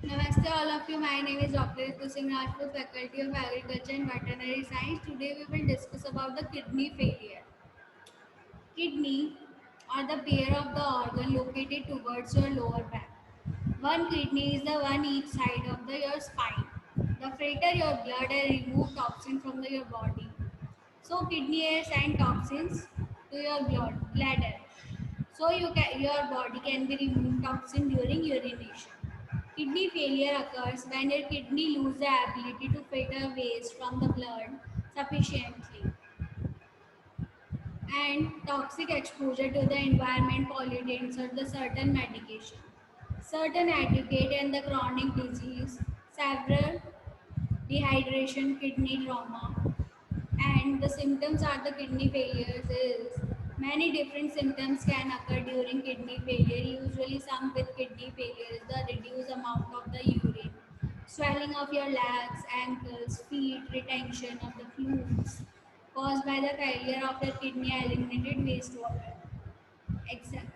Namaste all of you. My name is Dr. Ritu Singh Rajput, Faculty of Agriculture and Veterinary Science. Today we will discuss about the kidney failure. Kidney are the pair of the organ located towards your lower back. One kidney is the one each side of your spine. The filter your blood and remove toxin from your body. So kidney air send toxins to your bladder. So your body can be remove toxin during urination. Kidney failure occurs when your kidney lose the ability to filter waste from the blood sufficiently and toxic exposure to the environment pollutants or the certain medication. Certain aggregate and the chronic disease, several dehydration, kidney trauma, and the symptoms are the kidney failures is many different symptoms can occur during kidney failure. Usually some with kidney failure is the reduced amount of the urine, swelling of your legs, ankles, feet, retention of the fluids caused by the failure of your kidney eliminated wastewater.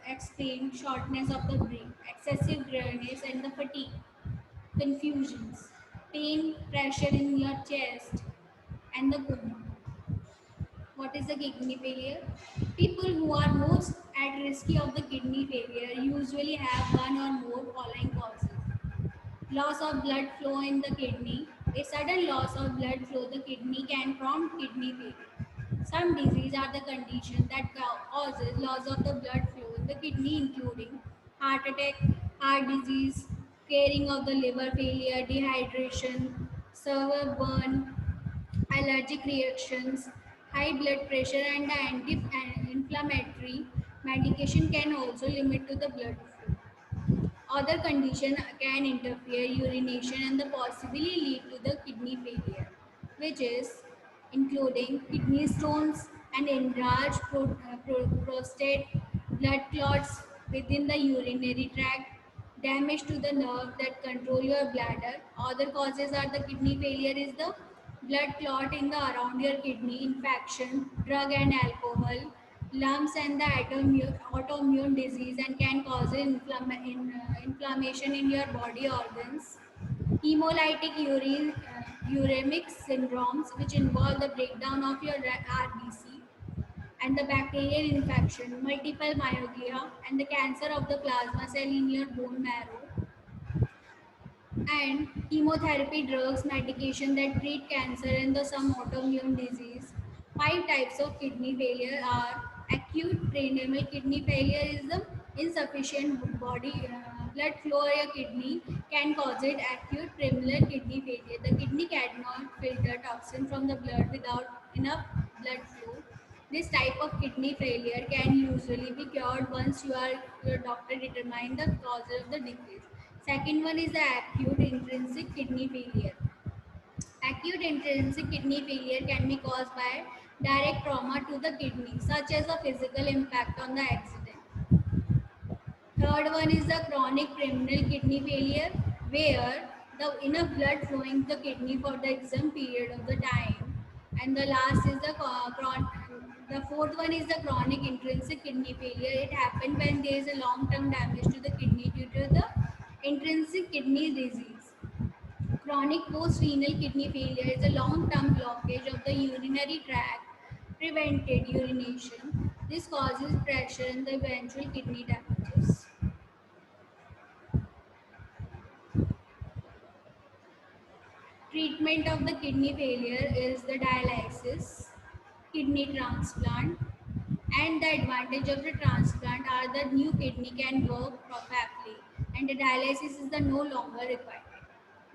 Explain shortness of the breath, excessive dryness and the fatigue, confusions, pain, pressure in your chest, and the coma. What is the kidney failure? People who are most at risk of the kidney failure usually have one or more following causes. Loss of blood flow in the kidney. A sudden loss of blood flow the kidney can prompt kidney failure. Some diseases are the condition that causes loss of the blood flow in the kidney, including heart attack, heart disease, tearing of the liver failure, dehydration, severe burn, allergic reactions, high blood pressure, and the anti-inflammatory medication can also limit to the blood flow. Other conditions can interfere urination and the possibly lead to the kidney failure, which is including kidney stones and enlarged prostate, blood clots within the urinary tract, damage to the nerve that control your bladder. Other causes are the kidney failure is the blood clot in the around your kidney, infection, drug and alcohol, lumps and the autoimmune disease and can cause inflammation in your body organs. Hemolytic uremic syndromes, which involve the breakdown of your RBC, and the bacterial infection, multiple myeloma, and the cancer of the plasma cell in your bone marrow, and chemotherapy drugs, medication that treat cancer and the some autoimmune disease. Five types of kidney failure are acute renal kidney failure is the insufficient body blood flow in your kidney can cause it acute renal kidney failure. The kidney cannot filter toxin from the blood without enough blood flow. This type of kidney failure can usually be cured once your doctor determine the cause of the disease. Second one is the acute intrinsic kidney failure. Acute intrinsic kidney failure can be caused by direct trauma to the kidney, such as a physical impact on the accident. Third one is the chronic terminal kidney failure, where the enough blood flowing to the kidney for the exam period of the time. And the last is the fourth one is the chronic intrinsic kidney failure. It happens when there is a long-term damage to the kidney due to the intrinsic kidney disease. Chronic post-renal kidney failure is a long-term blockage of the urinary tract, prevented urination. This causes pressure and the eventual kidney damages. Treatment of the kidney failure is the dialysis, kidney transplant, and the advantage of the transplant are the new kidney can work perfectly and the dialysis is the no longer required.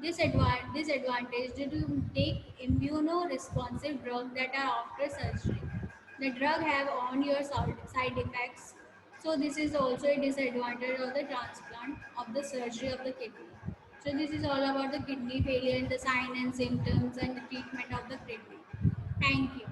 Disadvantage due to take immunoresponsive drugs that are after surgery. The drug have on your side effects, so this is also a disadvantage of the transplant of the surgery of the kidney. So this is all about the kidney failure and the sign and symptoms and the treatment of the kidney. Thank you.